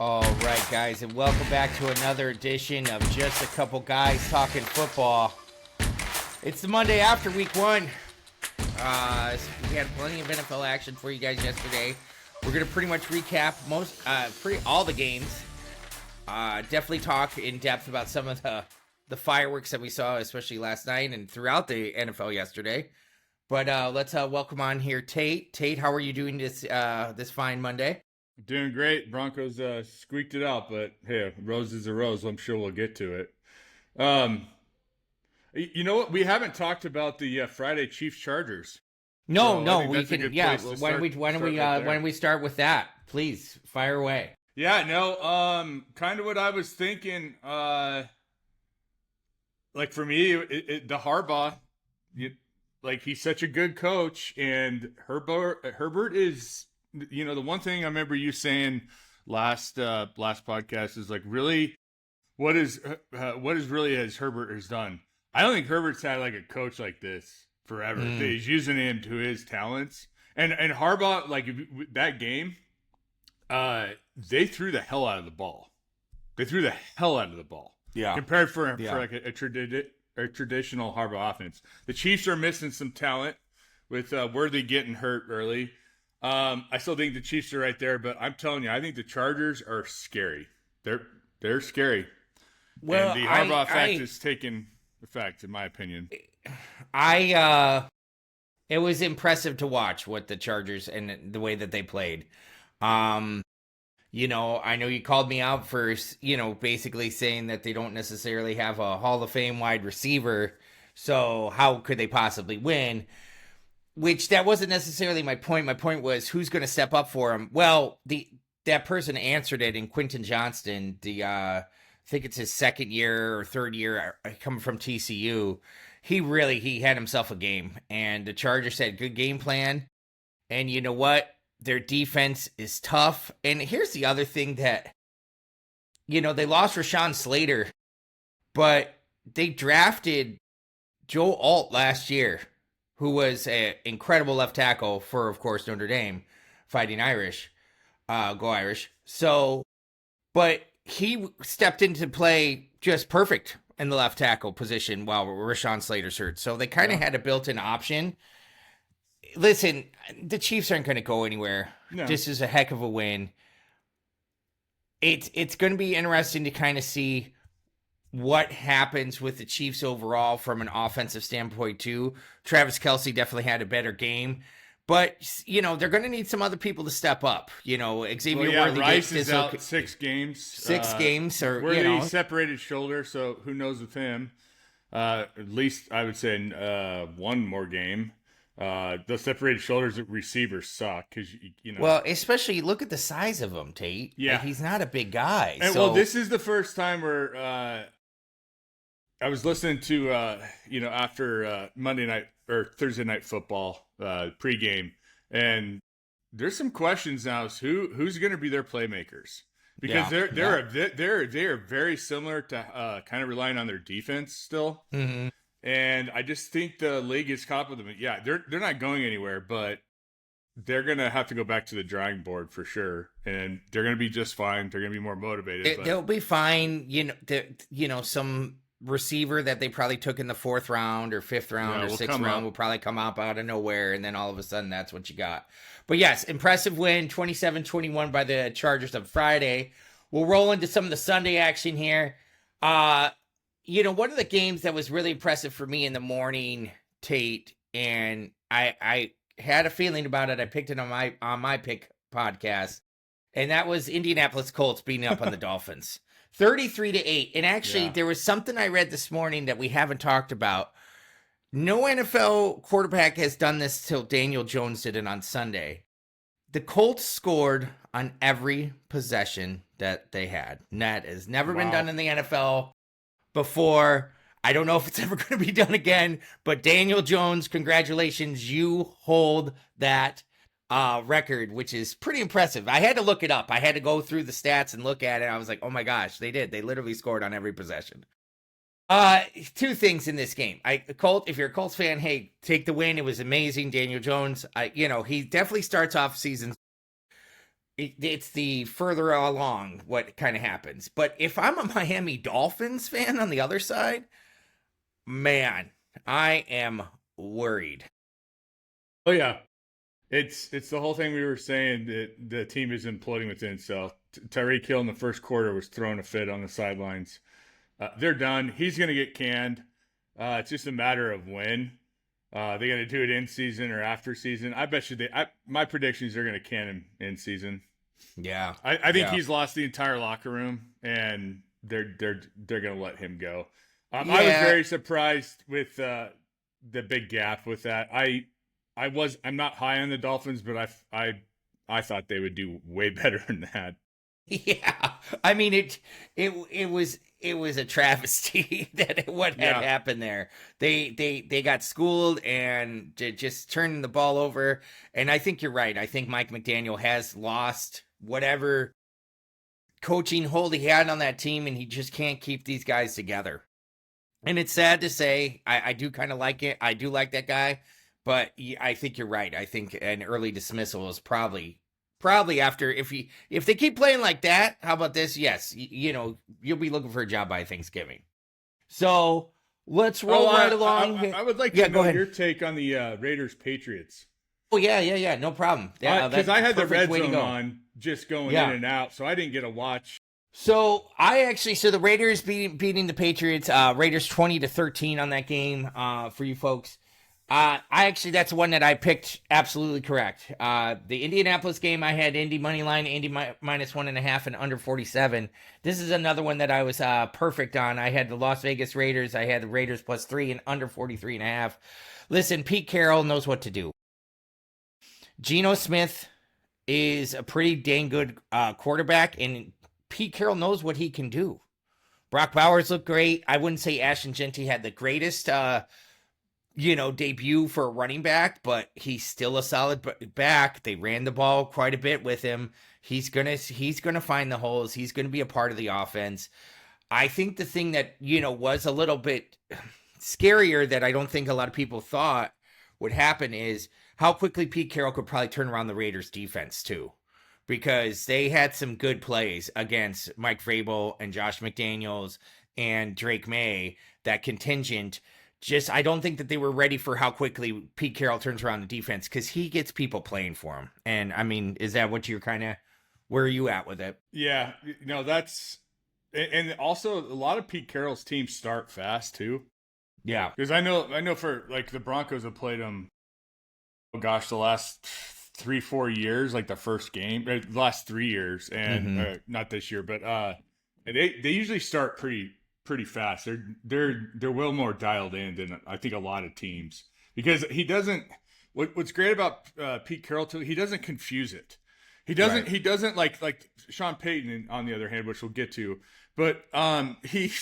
All right, guys, and welcome back to another edition of Just a Couple Guys Talking Football. It's the Monday after Week 1. We had plenty of NFL action for you guys yesterday. We're going to pretty much recap all the games. Definitely talk in depth about some of the fireworks that we saw, especially last night and throughout the NFL yesterday. But let's welcome on here Tate. Tate, how are you doing this fine Monday? Doing great. Broncos squeaked it out, but hey, a rose is a rose. I'm sure we'll get to it. You know what? We haven't talked about the Friday Chiefs Chargers. No, we can. Yeah, why don't we start with that? Please fire away. Yeah, no. Kind of what I was thinking. Like for me, the Harbaugh, he's such a good coach, and Herbert is. You know, the one thing I remember you saying last podcast is like, really, what is really has Herbert has done? I don't think Herbert's had like a coach like this forever. He's using him to his talents, and Harbaugh, like that game, they threw the hell out of the ball. Yeah. Compared for like a traditional Harbaugh offense. The Chiefs are missing some talent with Worthy getting hurt early. I still think the Chiefs are right there, but I'm telling you, I think the Chargers are scary. They're scary. Well, and the Harbaugh effect is taking effect, in my opinion. It was impressive to watch what the Chargers and the way that they played. You know, I know you called me out for, basically saying that they don't necessarily have a Hall of Fame wide receiver, so how could they possibly win? Which that wasn't necessarily my point. My point was who's going to step up for him. Well, that person answered it in Quentin Johnston. I think it's his second year or third year coming from TCU. He had himself a game, and the Chargers had good game plan. And you know what? Their defense is tough. And here's the other thing that, they lost Rashawn Slater, but they drafted Joe Alt last year, who was an incredible left tackle for, of course, Notre Dame, Fighting Irish, go Irish. So, but he stepped into play just perfect in the left tackle position while Rashawn Slater's hurt. So they kind of had a built-in option. Listen, the Chiefs aren't going to go anywhere. No. This is a heck of a win. It's going to be interesting to kind of see what happens with the Chiefs overall from an offensive standpoint too. Travis Kelce definitely had a better game, but they're going to need some other people to step up. Xavier Worthy Rice is out 6 games. Or Worthy separated shoulder, so who knows with him? At least I would say one more game. The separated shoulders at receivers suck because Well, especially look at the size of him, Tate. Yeah, like, he's not a big guy. And well, this is the first time where I was listening to after Monday night or Thursday night football pregame, and there's some questions now as who's going to be their playmakers because they are very similar to kind of relying on their defense still. Mm-hmm. And I just think the league is caught up with them. Yeah, they're not going anywhere, but they're going to have to go back to the drawing board for sure. And they're going to be just fine. They're going to be more motivated. They'll be fine. Some receiver that they probably took in the 4th round or 5th round or 6th round will probably come up out of nowhere. And then all of a sudden that's what you got. But yes, impressive win, 27-21 by the Chargers on Friday. We'll roll into some of the Sunday action here. One of the games that was really impressive for me in the morning, Tate, and I had a feeling about it. I picked it on my pick podcast, and that was Indianapolis Colts beating up on the Dolphins, 33-8. And actually, there was something I read this morning that we haven't talked about. No NFL quarterback has done this till Daniel Jones did it on Sunday. The Colts scored on every possession that they had. And that has never been done in the NFL before. I don't know if it's ever going to be done again, but Daniel Jones, congratulations. You hold that record, which is pretty impressive. I had to look it up. I had to go through the stats and look at it. I was like, oh my gosh, they did. They literally scored on every possession. 2 things in this game. If you're a Colts fan, hey, take the win. It was amazing. Daniel Jones, he definitely starts off season it's the further along what kind of happens. But if I'm a Miami Dolphins fan on the other side, man, I am worried. Oh yeah, it's the whole thing we were saying that the team is imploding within itself. Tyreek Hill in the first quarter was throwing a fit on the sidelines. They're done. He's going to get canned. It's just a matter of when. They're going to do it in season or after season. I bet you my prediction is they're going to can him in season. Yeah, I think yeah. he's lost the entire locker room, and they're going to let him go. I was Yeah. very surprised with the big gap with that. I'm not high on the Dolphins, but I thought they would do way better than that. Yeah, I mean it was a travesty that what had Yeah. happened there. They got schooled and just turning the ball over. And I think you're right. I think Mike McDaniel has lost whatever coaching hold he had on that team, and he just can't keep these guys together. And it's sad to say. I do kind of like it. I do like that guy, but I think you're right. I think an early dismissal is probably after if they keep playing like that. How about this? Yes, you'll be looking for a job by Thanksgiving. So let's roll right along. I would like Yeah, to go know ahead. your take on the Raiders Patriots. Oh yeah, no problem. Yeah, Because that's I had the perfect red way to zone go. on just going Yeah. in and out, so I didn't get a watch. So the Raiders beating the Patriots, Raiders 20-13 on that game. For you folks, that's one that I picked absolutely correct. The Indianapolis game, I had Indy money line, Indy minus 1.5 and under 47. This is another one that I was perfect on. I had the Las Vegas Raiders. I had the Raiders +3 and under 43.5. Listen, Pete Carroll knows what to do. Geno Smith is a pretty dang good quarterback, and Pete Carroll knows what he can do. Brock Bowers looked great. I wouldn't say Ashton Genty had the greatest, debut for a running back, but he's still a solid back. They ran the ball quite a bit with him. He's gonna find the holes. He's gonna be a part of the offense. I think the thing that was a little bit scarier that I don't think a lot of people thought would happen is how quickly Pete Carroll could probably turn around the Raiders defense too, because they had some good plays against Mike Vrabel and Josh McDaniels and Drake May. That contingent, I don't think that they were ready for how quickly Pete Carroll turns around the defense, because he gets people playing for him. And I mean, is that what you're where are you at with it? Yeah, that's and also a lot of Pete Carroll's teams start fast too. Yeah. Because I know for like the Broncos have played them. Oh gosh, the last 3-4 years, like the first game, the last 3 years, and not this year, but they usually start pretty fast. They're well more dialed in than I think a lot of teams, because he doesn't. What's great about Pete Carroll too, he doesn't confuse it. He doesn't. Right. He doesn't like Sean Payton on the other hand, which we'll get to, but he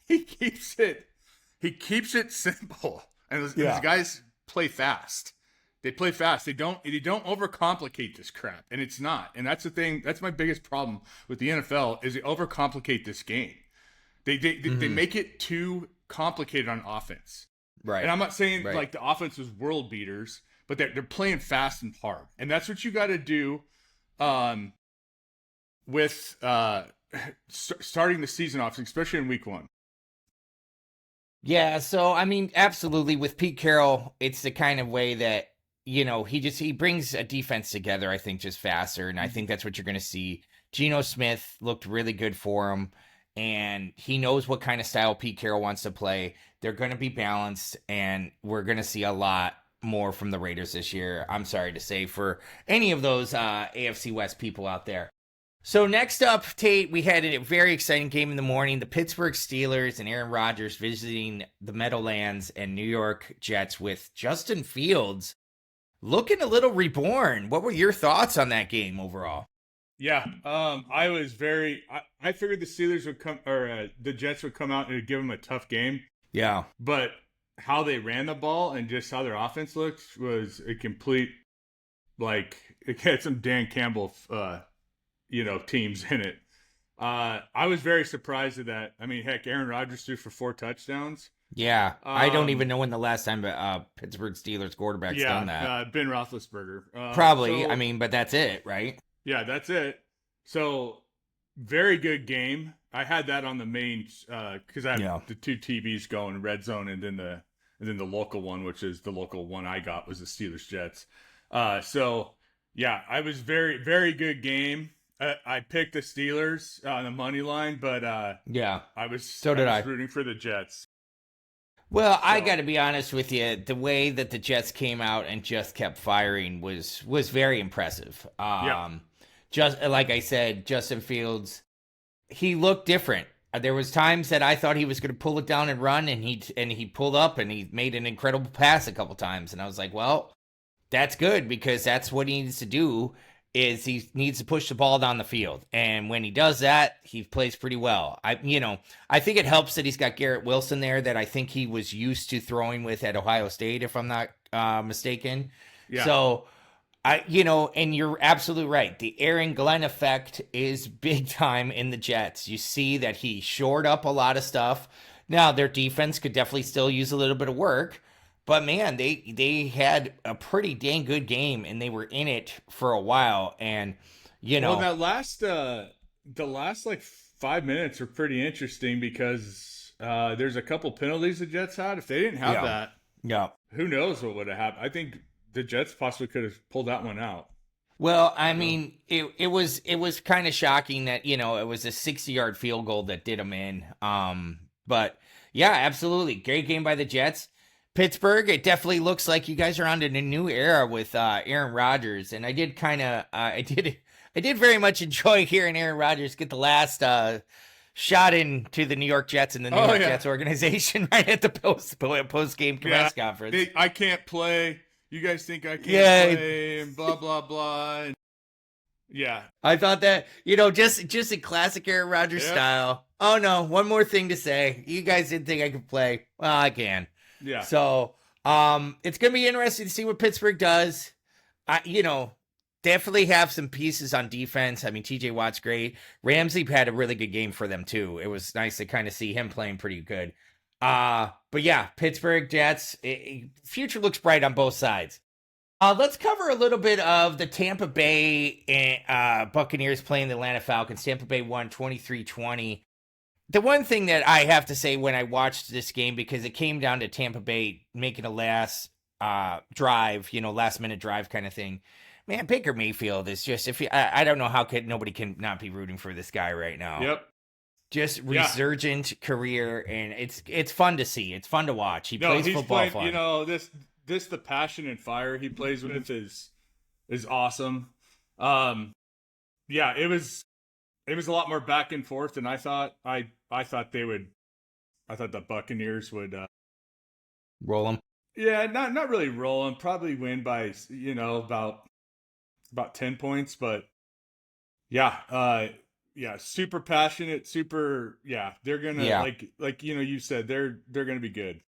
keeps it simple, and these guys play fast. They play fast. They don't overcomplicate this crap, and it's not. And that's the thing. That's my biggest problem with the NFL is they overcomplicate this game. They make it too complicated on offense. Right. And I'm not saying like the offense was world beaters, but they're playing fast and hard, and that's what you got to do, with starting the season off, especially in week 1. Yeah. So I mean, absolutely, with Pete Carroll, it's the kind of way that. He brings a defense together, I think, just faster. And I think that's what you're going to see. Geno Smith looked really good for him. And he knows what kind of style Pete Carroll wants to play. They're going to be balanced. And we're going to see a lot more from the Raiders this year. I'm sorry to say, for any of those AFC West people out there. So next up, Tate, we had a very exciting game in the morning. The Pittsburgh Steelers and Aaron Rodgers visiting the Meadowlands and New York Jets, with Justin Fields looking a little reborn. What were your thoughts on that game overall? Yeah, I was I figured the Steelers would come, or the Jets would come out and give them a tough game. Yeah. But how they ran the ball and just how their offense looked was a complete, like, it had some Dan Campbell, teams in it. I was very surprised at that. I mean, heck, Aaron Rodgers threw for 4 touchdowns. Yeah, I don't even know when the last time Pittsburgh Steelers quarterback's done that. Ben Roethlisberger. Probably, but that's it, right? Yeah, that's it. So very good game. I had that on the main because I have Yeah. the two TVs going, red zone, and then the local one, which is the local one I got was the Steelers Jets. So yeah, I was very good game. I picked the Steelers on the money line, but Yeah. I was So I did was I. rooting for the Jets. Well, I got So to be honest with you. The way that the Jets came out and just kept firing was very impressive. yeah, Just like I said, Justin Fields, he looked different. There was times that I thought he was going to pull it down and run, and he pulled up and he made an incredible pass a couple times, and I was like, well, that's good because that's what he needs to do is he needs to push the ball down the field. And when he does that, he plays pretty well. I think it helps that he's got Garrett Wilson there that I think he was used to throwing with at Ohio State, if I'm not mistaken. yeah. So and you're absolutely right. The Aaron Glenn effect is big time in the Jets. You see that he shored up a lot of stuff. Now their defense could definitely still use a little bit of work, but man, they had a pretty dang good game and they were in it for a while. And you Well, know, that last the last like 5 minutes are pretty interesting because there's a couple penalties the Jets had. If they didn't have yeah, that, yeah. who knows what would have happened? I think the Jets possibly could have pulled that one out. Well, I So mean, it was kind of shocking that it was a 60-yard field goal that did them in. But yeah, absolutely, great game by the Jets. Pittsburgh, it definitely looks like you guys are on in a new era with Aaron Rodgers, and I did kind of, I did very much enjoy hearing Aaron Rodgers get the last shot into the New York Jets and the New oh York yeah, Jets organization right at the post game yeah. press conference. I can't play. You guys think I can't Yeah, play and blah blah blah. And yeah, I thought that, just in classic Aaron Rodgers yeah, style. Oh no, one more thing to say. You guys didn't think I could play. Well, I can. yeah. So, it's gonna be interesting to see what Pittsburgh does. Definitely have some pieces on defense. I mean, TJ Watt's great. Ramsey had a really good game for them too. It was nice to kind of see him playing pretty good. But yeah, Pittsburgh Jets, future looks bright on both sides. Let's cover a little bit of the Tampa Bay Buccaneers playing the Atlanta Falcons. Tampa Bay won 23-20. The one thing that I have to say when I watched this game, because it came down to Tampa Bay making a last drive, last minute drive kind of thing. Man, Baker Mayfield is just, I don't know how nobody can not be rooting for this guy right now. Yep. Just Yeah. resurgent career, and it's fun to see. It's fun to watch. He No, plays he's football playing. fun. This the passion and fire he plays with is awesome. Yeah, it was a lot more back and forth than I thought. I thought they would. I thought the Buccaneers would. Roll him. Yeah, not really roll and probably win by about 10 points, but yeah, yeah, super passionate, super. Yeah, they're gonna Yeah. like you said they're gonna be good.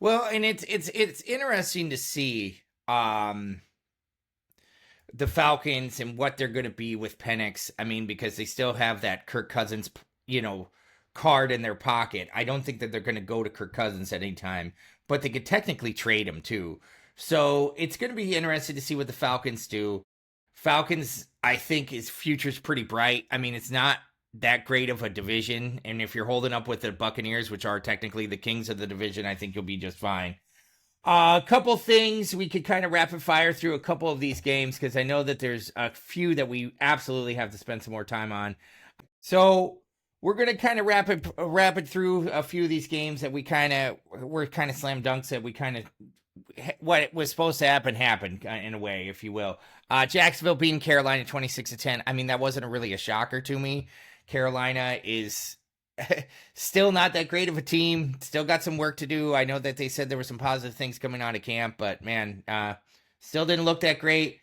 Well, and it's interesting to see the Falcons and what they're going to be with Penix. I mean, because they still have that Kirk Cousins, card in their pocket. I don't think that they're going to go to Kirk Cousins at any time, but they could technically trade him too. So it's going to be interesting to see what the Falcons do. Falcons, I think his future's pretty bright. I mean, it's not that great of a division, and if you're holding up with the Buccaneers, which are technically the kings of the division, I think you'll be just fine. A couple things we could kind of rapid fire through a couple of these games because I know that there's a few that we absolutely have to spend some more time on. So we're gonna kind of rapid through a few of these games that were kind of slam dunks that we kind of what was supposed to happen happened in a way, if you will. Jacksonville beating Carolina 26-10. I mean, that wasn't really a shocker to me. Carolina is still not that great of a team. Still got some work to do. I know that they said there were some positive things coming out of camp, but man, still didn't look that great.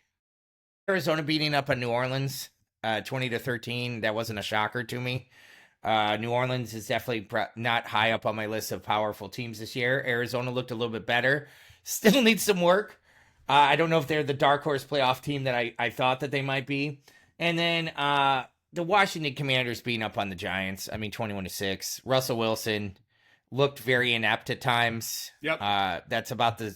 Arizona beating up on New Orleans, 20-13. That wasn't a shocker to me. New Orleans is definitely not high up on my list of powerful teams this year. Arizona looked a little bit better. Still needs some work. I don't know if they're the dark horse playoff team that I thought that they might be. And then the Washington Commanders beating up on the Giants. I mean, 21-6. Russell Wilson looked very inept at times. Yep. That's about the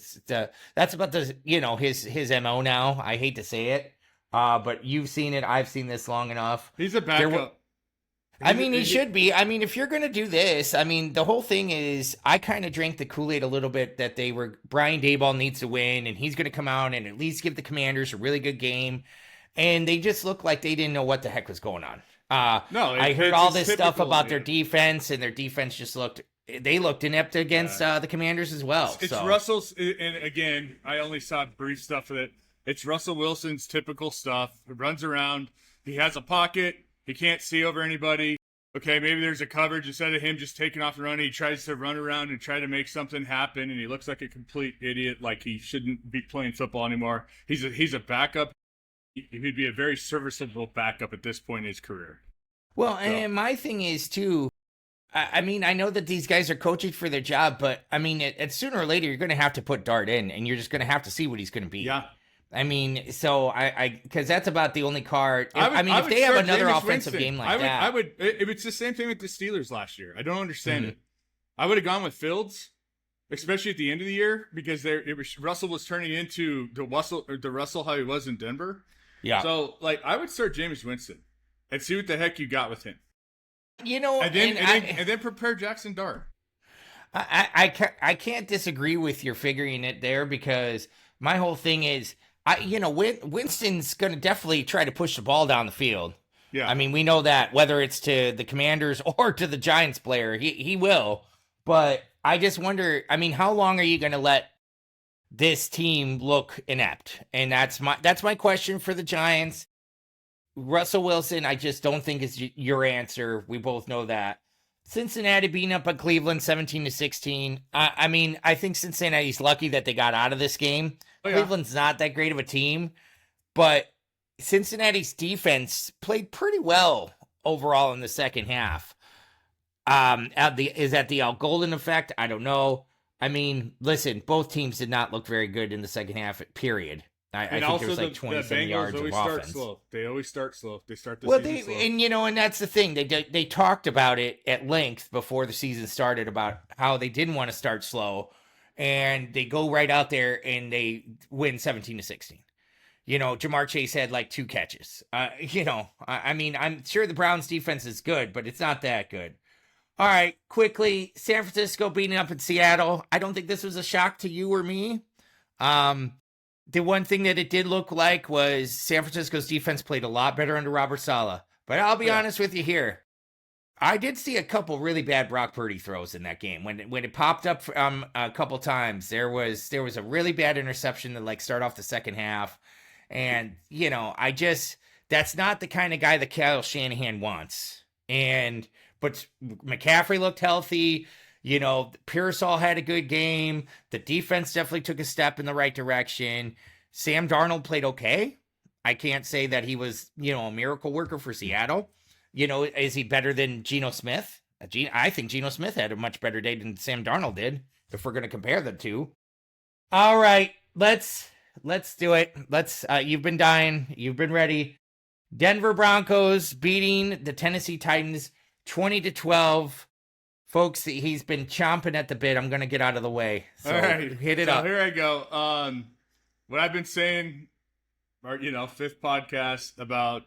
his MO now. I hate to say it, But you've seen it. I've seen this long enough. He's a backup. I mean, he should be. I mean, if you're going to do this, I mean, the whole thing is I kind of drank the Kool-Aid a little bit that Brian Daboll needs to win, and he's going to come out and at least give the Commanders a really good game. And they just looked like they didn't know what the heck was going on. No, I heard all this stuff about their defense, and their defense just looked inept against the Commanders as well. It's Russell's, and again, I only saw brief stuff of it. It's Russell Wilson's typical stuff. He runs around. He has a pocket. He can't see over anybody. Okay, maybe there's a coverage. Instead of him just taking off and running, he tries to run around and try to make something happen, and he looks like a complete idiot, like he shouldn't be playing football anymore. He's a backup. He'd be a very serviceable backup at this point in his career. Well, and my thing is, too, I mean, I know that these guys are coaching for their job, but, I mean, sooner or later, you're going to have to put Dart in, and you're just going to have to see what he's going to be. Yeah. I mean, so because that's about the only card. If they have another offensive game like that. It's the same thing with the Steelers last year. I don't understand it. I would have gone with Fields, especially at the end of the year, because Russell was turning into the Russell how he was in Denver. Yeah. So, like, I would start Jameis Winston and see what the heck you got with him. You know, and then prepare Jackson Dart. I can't disagree with your figuring it there, because my whole thing is, Winston's going to definitely try to push the ball down the field. Yeah. I mean, we know that whether it's to the Commanders or to the Giants player, he will. But I just wonder, I mean, how long are you going to let this team look inept? And that's my question for the Giants. Russell Wilson, I just don't think is your answer. We both know that. Cincinnati beating up on Cleveland 17-16. I mean, I think Cincinnati's lucky that they got out of this game. Oh, yeah. Cleveland's not that great of a team, but Cincinnati's defense played pretty well overall in the second half. Is that the Al Golden effect? I don't know. I mean, listen, both teams did not look very good in the second half, period. I think there was like 27 yards of offense. They always start slow. They start the season slow. And that's the thing. They talked about it at length before the season started about how they didn't want to start slow, and they go right out there and they win 17-16. Jamar Chase had like 2 catches. I mean, I'm sure the Browns defense is good, but it's not that good. All right, quickly, San Francisco beating up in Seattle. I don't think this was a shock to you or me. The one thing that it did look like was San Francisco's defense played a lot better under Robert Saleh. But I'll be honest with you here. I did see a couple really bad Brock Purdy throws in that game. When it popped up a couple times, there was a really bad interception to like start off the second half. And, that's not the kind of guy that Kyle Shanahan wants. But McCaffrey looked healthy. Pearsall had a good game. The defense definitely took a step in the right direction. Sam Darnold played okay. I can't say that he was, a miracle worker for Seattle. Is he better than Geno Smith? I think Geno Smith had a much better day than Sam Darnold did, if we're going to compare the two. All right, let's do it. You've been dying. You've been ready. Denver Broncos beating the Tennessee Titans 20-12. Folks, he's been chomping at the bit. I'm going to get out of the way. So all right, hit it up. Here I go. What I've been saying, fifth podcast about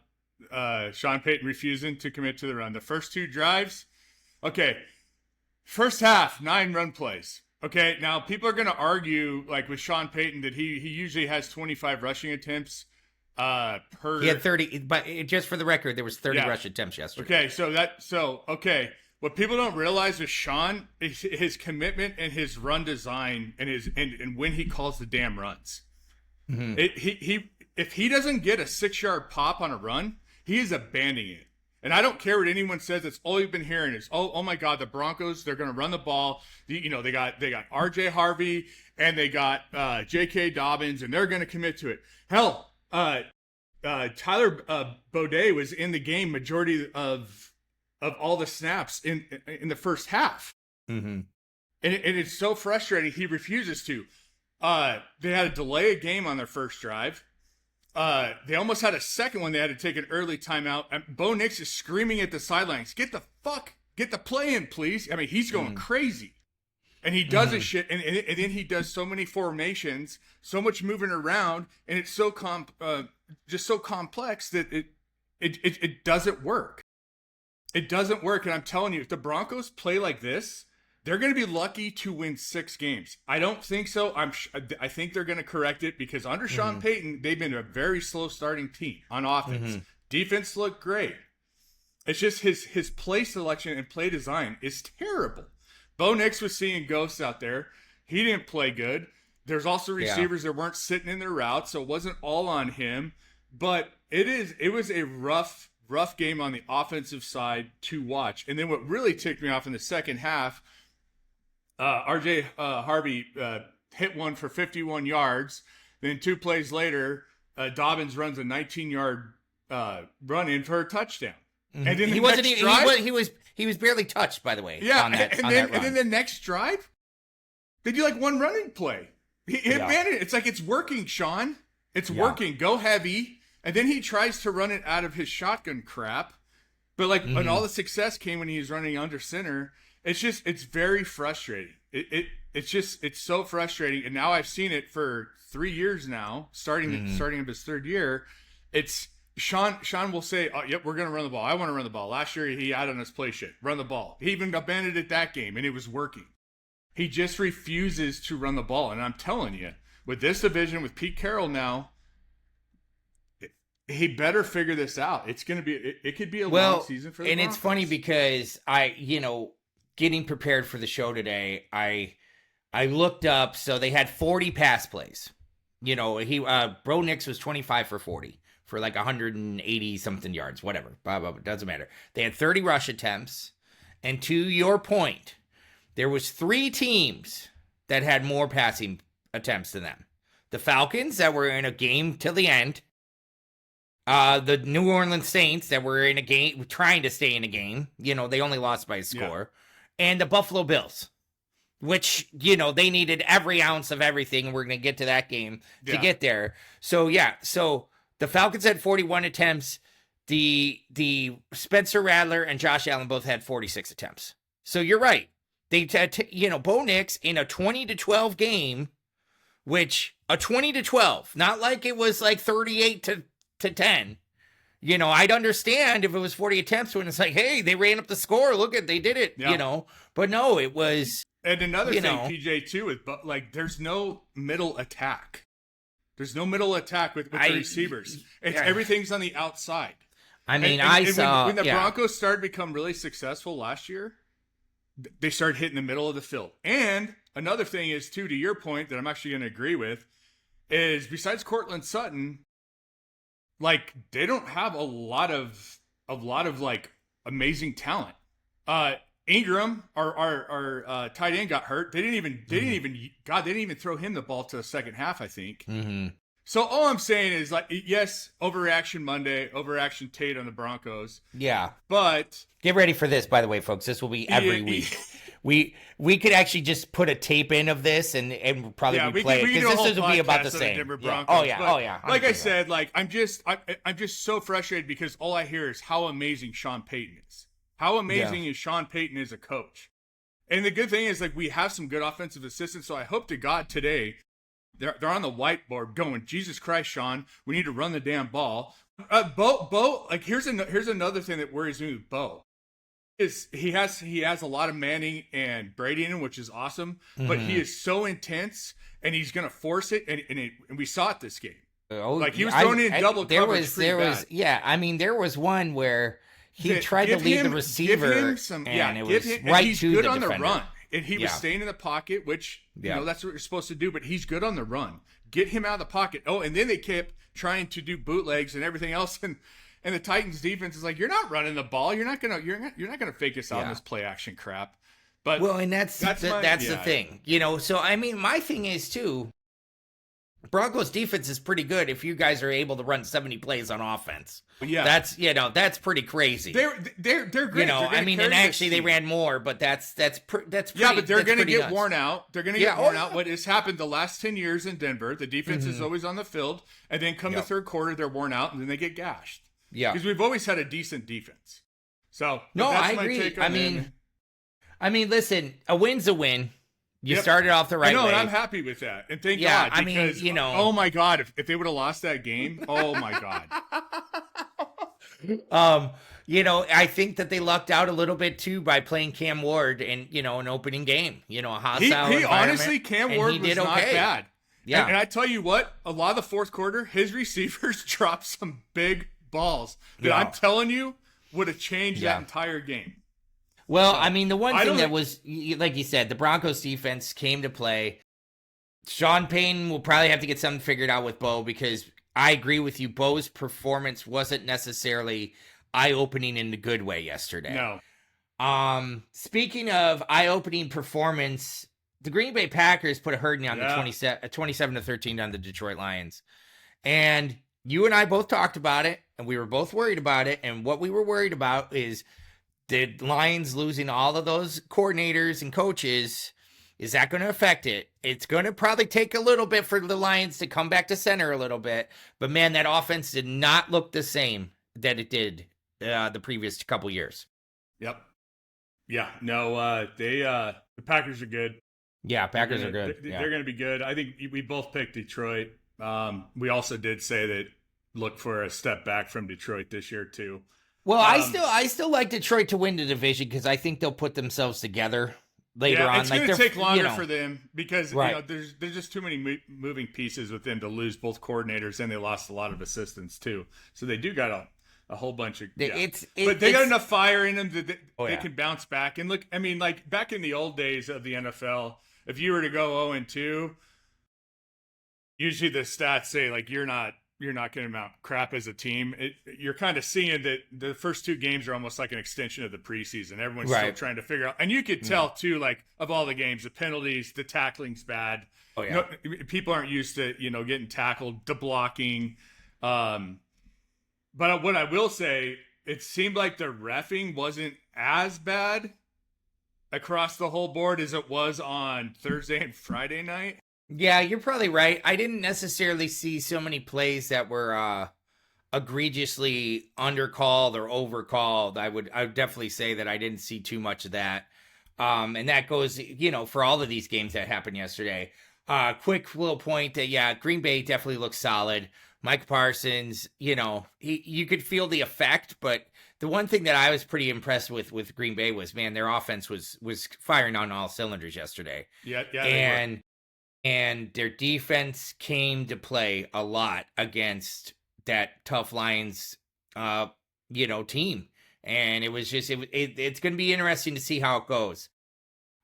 Sean Payton refusing to commit to the run. The first 2 drives, okay. First half, 9 run plays. Okay, now people are going to argue, like with Sean Payton, that he usually has 25 rushing attempts per. He had 30, but just for the record, there was 30 rush attempts yesterday. Okay, what people don't realize with Sean is his commitment and his run design and when he calls the damn runs. Mm-hmm. If he doesn't get a 6-yard pop on a run, he is abandoning it. And I don't care what anyone says. It's all you've been hearing is, oh my God, the Broncos, they're going to run the ball. They got R.J. Harvey and they got J.K. Dobbins, and they're going to commit to it. Hell, Tyler Baudet was in the game majority of all the snaps in the first half. Mm-hmm. And it's so frustrating. He refuses to. They had to delay a game on their first drive. They almost had a second one. They had to take an early timeout. And Bo Nix is screaming at the sidelines, get the play in, please. I mean, he's going crazy. And he does his shit. And then he does so many formations, so much moving around. And it's so just so complex that it doesn't work. It doesn't work. And I'm telling you, if the Broncos play like this, they're going to be lucky to win 6 games. I don't think so. I think they're going to correct it because under Sean Payton, they've been a very slow starting team on offense. Defense looked great. It's just his play selection and play design is terrible. Bo Nix was seeing ghosts out there. He didn't play good. There's also receivers that weren't sitting in their routes, so it wasn't all on him. But it was a rough game on the offensive side to watch. And then what really ticked me off in the second half, RJ Harvey hit one for 51 yards. Then 2 plays later, Dobbins runs a 19-yard run in for a touchdown. And then he was barely touched, by the way. Yeah, on that run. And then the next drive, they do like one running play. Man, it's like it's working, Sean. It's working. Go heavy. And then he tries to run it out of his shotgun crap. But like when all the success came when he was running under center, it's very frustrating. It's so frustrating. And now I've seen it for 3 years now, starting of his 3rd year. It's Sean will say, "Oh, yep, we're going to run the ball. I want to run the ball." Last year he had on his play shit, run the ball. He even abandoned it that game, and it was working. He just refuses to run the ball. And I'm telling you, with this division, with Pete Carroll now, he better figure this out. It's going to be, it could be a long season for the Broncos. It's funny because getting prepared for the show today, I looked up, so they had 40 pass plays. Bo Nix was 25 for 40 for like 180 something yards, whatever. Blah, blah, blah, doesn't matter. They had 30 rush attempts. And to your point, there was 3 teams that had more passing attempts than them. The Falcons that were in a game till the end. The New Orleans Saints that were in a game, trying to stay in a game. They only lost by a score. Yeah. And the Buffalo Bills, which, they needed every ounce of everything. And we're going to get to that game to get there. So, so the Falcons had 41 attempts. The Spencer Rattler and Josh Allen both had 46 attempts. So you're right. They, Bo Nix in a 20-12 game, which a 20-12, not like it was like 38 to 10. I'd understand if it was 40 attempts when it's like, hey, they ran up the score. Look at, they did it, But no, it was. And another thing, PJ, too, is like there's no middle attack. There's no middle attack with the receivers. Everything's on the outside. I mean, when the Broncos started to become really successful last year, they started hitting the middle of the field. And another thing is, too, to your point that I'm actually going to agree with, is besides Cortland Sutton, like they don't have a lot of like amazing talent. Ingram, our tight end, got hurt. They didn't even throw him the ball to the second half, I think. So all I'm saying is, like, yes, overreaction Monday, overreaction Tate on the Broncos. Yeah. But get ready for this, by the way, folks. This will be every week. We could actually just put a tape in of this and probably replay it, because this will be about the same. Yeah. Oh yeah. Like I said, like I'm just so frustrated because all I hear is how amazing Sean Payton is. How amazing is Sean Payton as a coach. And the good thing is, like, we have some good offensive assistants, so I hope to God today they're on the whiteboard going, Jesus Christ, Sean, we need to run the damn ball. Bo, like here's another thing that worries me with Bo. Is he has a lot of Manning and Brady in him, which is awesome, but he is so intense and he's gonna force it, and we saw it this game. Like he was thrown in double coverage. There was one where he tried to lead the receiver, and it was right he's to good the on defender. The run. And he was staying in the pocket, which, that's what you're supposed to do, but he's good on the run. Get him out of the pocket. Oh, and then they kept trying to do bootlegs and everything else, and the Titans defense is like, you're not running the ball. You're not gonna fake us out in this play action crap. But and that's the thing. So I mean, my thing is too, Broncos defense is pretty good if you guys are able to run 70 plays on offense. Yeah, that's pretty crazy. They're great. And actually they ran more, but that's pretty. But they're going to get worn out. They're going to get worn out. What has happened the last 10 years in Denver? The defense is always on the field, and then come the third quarter, they're worn out, and then they get gashed. Yeah, because we've always had a decent defense. So I agree. I mean, listen, a win's a win. You started off the I right know, way. and I'm happy with that. And thank Yeah, God. I mean, Because, oh my God, if they would have lost that game, oh my God. I think that they lucked out a little bit too by playing Cam Ward in, an opening game, a hostile He environment. honestly, Cam and Ward he was did not okay. bad. Yeah. And I tell you what, a lot of the fourth quarter, his receivers dropped some big balls that I'm telling you would have changed that entire game. Well, so, I mean, the one thing that was, like you said, the Broncos defense came to play. Sean Payton will probably have to get something figured out with Bo, because I agree with you. Bo's performance wasn't necessarily eye-opening in the good way yesterday. No. Speaking of eye-opening performance, the Green Bay Packers put a hurting on the 27-13 on the Detroit Lions. And you and I both talked about it, and we were both worried about it. And what we were worried about is the Lions losing all of those coordinators and coaches. Is that going to affect it? It's going to probably take a little bit for the Lions to come back to center a little bit. But, man, that offense did not look the same that it did the previous couple years. Yep. Yeah. No, the Packers are good. Yeah, Packers are good. They're going to be good. I think we both picked Detroit. We also did say that look for a step back from Detroit this year too. Well, I still like Detroit to win the division, because I think they'll put themselves together later on. It's going to take longer for them because there's just too many moving pieces with them to lose both coordinators, and they lost a lot of assistants too. So they do got a whole bunch of but they got enough fire in them that they can bounce back. And look, I mean, like back in the old days of the NFL, if you were to go 0-2, usually the stats say like you're not going to mount crap as a team. You're kind of seeing that the first two games are almost like an extension of the preseason. Everyone's still trying to figure out, and you could tell too, like of all the games, the penalties, the tackling's bad. Oh yeah, people aren't used to getting tackled, the blocking. But what I will say, it seemed like the reffing wasn't as bad across the whole board as it was on Thursday and Friday night. Yeah, you're probably right. I didn't necessarily see so many plays that were egregiously undercalled or overcalled. I would definitely say that I didn't see too much of that. And that goes, for all of these games that happened yesterday. Quick little point that, Green Bay definitely looks solid. Mike Parsons, you could feel the effect, but the one thing that I was pretty impressed with Green Bay was, man, their offense was firing on all cylinders yesterday. Yeah, and their defense came to play a lot against that tough Lions, team. And it was just, it's going to be interesting to see how it goes.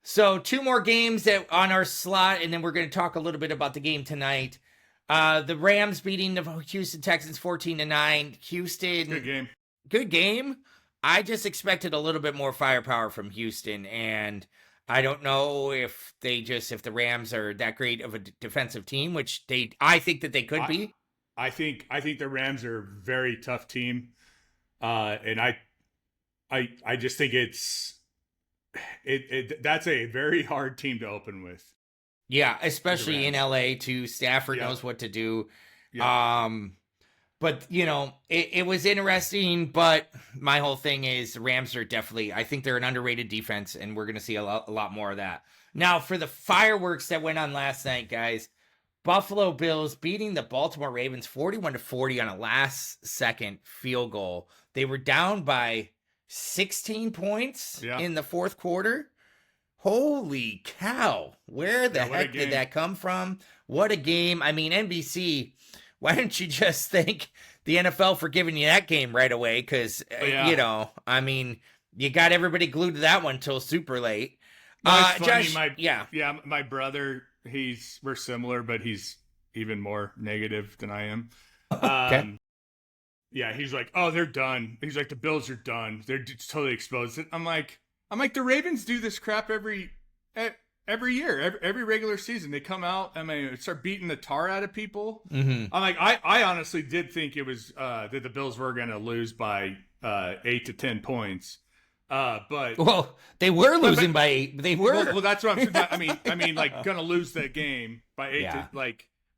So 2 more games that on our slot, and then we're going to talk a little bit about the game tonight. The Rams beating the Houston Texans 14-9. Houston. Good game. I just expected a little bit more firepower from Houston, and I don't know if the Rams are that great of a defensive team, which I think that they could be. I think the Rams are a very tough team. And I just think that's a very hard team to open with. Yeah, especially in LA too. Stafford knows what to do. Yeah. But it was interesting, but my whole thing is the Rams are definitely, I think they're an underrated defense, and we're going to see a lot more of that. Now, for the fireworks that went on last night, guys, Buffalo Bills beating the Baltimore Ravens 41-40 on a last-second field goal. They were down by 16 points in the fourth quarter. Holy cow. Where the heck did that come from? What a game. I mean, NBC, why don't you just thank the NFL for giving you that game right away? Because, I mean, you got everybody glued to that one till super late. No, Josh, my brother, we're similar, but he's even more negative than I am. Okay. He's like, oh, they're done. He's like, the Bills are done. They're totally exposed. I'm like, the Ravens do this crap every year, every regular season. They come out, start beating the tar out of people. Mm-hmm. I'm like, I honestly did think it was that the Bills were going to lose by 8 to 10 points. But they were losing by 8. They were. Well, that's what I'm saying. I mean, like, going to lose that game by 8 to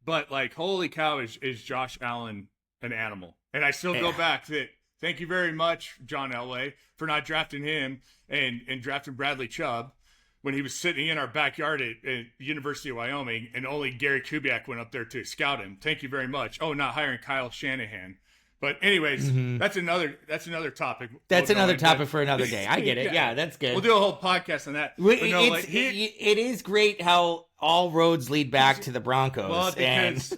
but holy cow, is Josh Allen an animal? And I still go back to it. Thank you very much, John Elway, for not drafting him and drafting Bradley Chubb. when he was sitting in our backyard at University of Wyoming, and only Gary Kubiak went up there to scout him. Thank you very much. Oh, not hiring Kyle Shanahan. But anyways, that's another topic. That's another topic for another day. I get it. Yeah, that's good. We'll do a whole podcast on that. It is great how all roads lead back to the Broncos. Well, because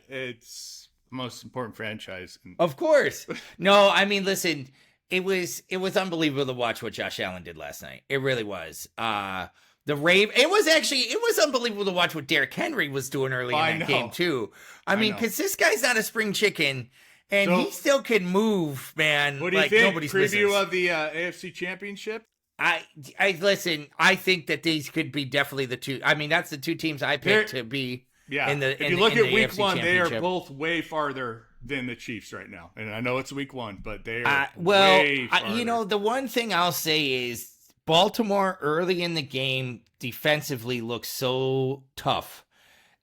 it's the most important franchise. Of course. No, I mean, listen, it was unbelievable to watch what Josh Allen did last night. It really was. It was unbelievable to watch what Derrick Henry was doing early in that game too. I mean, because this guy's not a spring chicken, and he still can move, man. What do you think? Preview of the AFC Championship? I listen. I think that these could be definitely the two. I mean, that's the two teams I picked to be. Yeah. If you look at Week 1, they are both way farther than the Chiefs right now. And I know it's Week 1, but they are way farther. The one thing I'll say is Baltimore early in the game defensively looks so tough.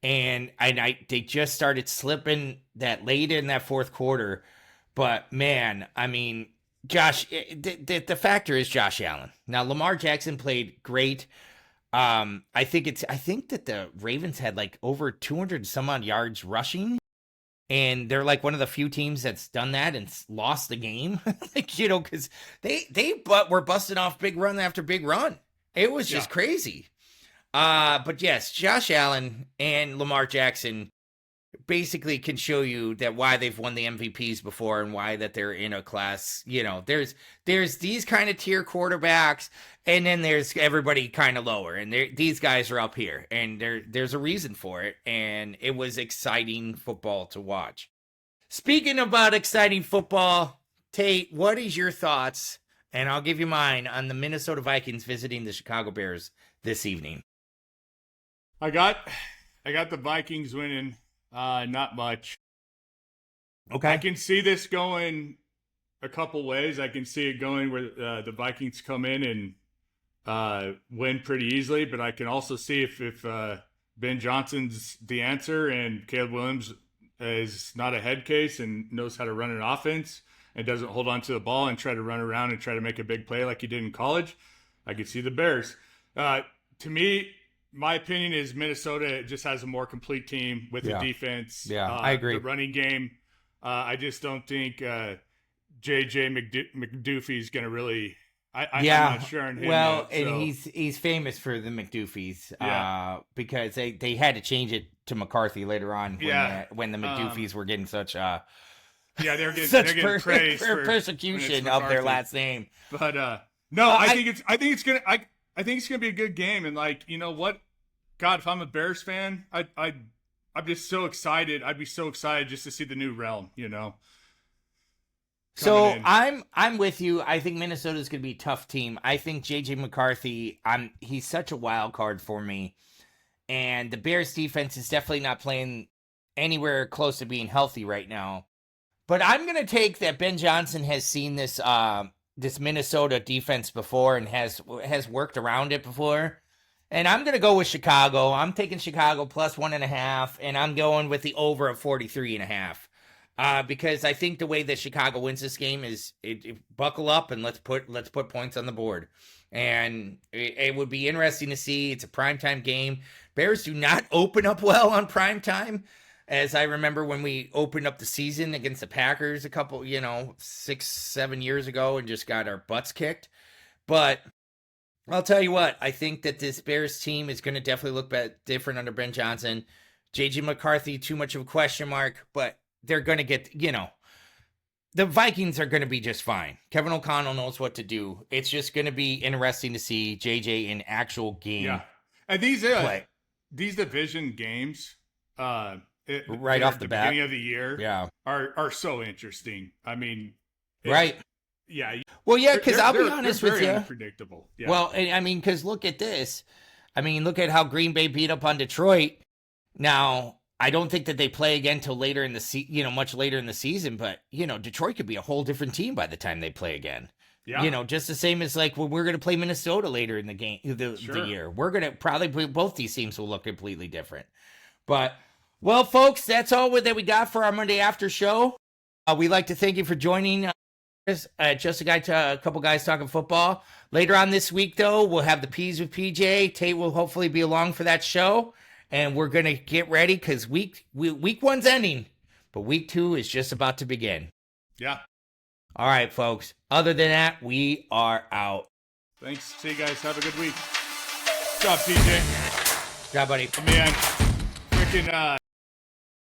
And they just started slipping that late in that fourth quarter. But, man, I mean, the factor is Josh Allen. Now, Lamar Jackson played great. I think that the Ravens had like over 200 some odd yards rushing, and they're like one of the few teams that's done that and lost the game. Because they were busting off big run after big run. It was just crazy. But yes, Josh Allen and Lamar Jackson basically can show you that why they've won the MVPs before and why that they're in a class. There's these kind of tier quarterbacks, and then there's everybody kind of lower, and these guys are up here, and there's a reason for it, and it was exciting football to watch. Speaking about exciting football, Tate, what is your thoughts, and I'll give you mine, on the Minnesota Vikings visiting the Chicago Bears this evening? I got the Vikings winning. Not much. Okay. I can see this going a couple ways. I can see it going where the Vikings come in and win pretty easily, but I can also see if Ben Johnson's the answer and Caleb Williams is not a head case and knows how to run an offense and doesn't hold on to the ball and try to run around and try to make a big play like he did in college, I could see the Bears. To me, my opinion is Minnesota just has a more complete team with the defense. Yeah, I agree. The running game. I just don't think J.J. McDuffie is going to really. I'm not sure on him. Well, yet, so. And he's famous for the McDuffies because they had to change it to McCarthy later on when the McDuffies were getting such they were getting praise for persecution of their last name. But no, I think it's gonna be a good game, and like, you know what, God, if I'm a Bears fan, I'm just so excited. I'd be so excited just to see the new realm, So I'm with you. I think Minnesota's gonna be a tough team. I think JJ McCarthy, he's such a wild card for me, and the Bears defense is definitely not playing anywhere close to being healthy right now. But I'm gonna take that Ben Johnson has seen this Minnesota defense before and has worked around it before. And I'm going to go with Chicago. I'm taking Chicago plus 1.5, and I'm going with the over of 43.5. Because I think the way that Chicago wins this game is buckle up and let's put points on the board. And it would be interesting to see. It's a primetime game. Bears do not open up well on primetime. As I remember when we opened up the season against the Packers a couple, 6-7 years ago and just got our butts kicked. But I'll tell you what, I think that this Bears team is going to definitely look different under Ben Johnson. J.J. McCarthy, too much of a question mark, but they're going to get, the Vikings are going to be just fine. Kevin O'Connell knows what to do. It's just going to be interesting to see J.J. in actual game. Yeah. And these division games, right off the bat, beginning of the year, are so interesting. I mean, right? Yeah. Well, yeah, because I'll be honest with you, unpredictable. Yeah. Well, I mean, because look at this. I mean, look at how Green Bay beat up on Detroit. Now, I don't think that they play again till later in the much later in the season. But Detroit could be a whole different team by the time they play again. Yeah. Just the same as like when we're going to play Minnesota later in the game, the year. We're going to probably both these teams will look completely different. But. Well, folks, that's all that we got for our Monday After Show. We'd like to thank you for joining Just a couple guys talking football. Later on this week, though, we'll have the P's with PJ. Tate will hopefully be along for that show, and we're gonna get ready because week one's ending, but week 2 is just about to begin. Yeah. All right, folks. Other than that, we are out. Thanks. See you guys. Have a good week. Good job, PJ. Good job, buddy. Man, freaking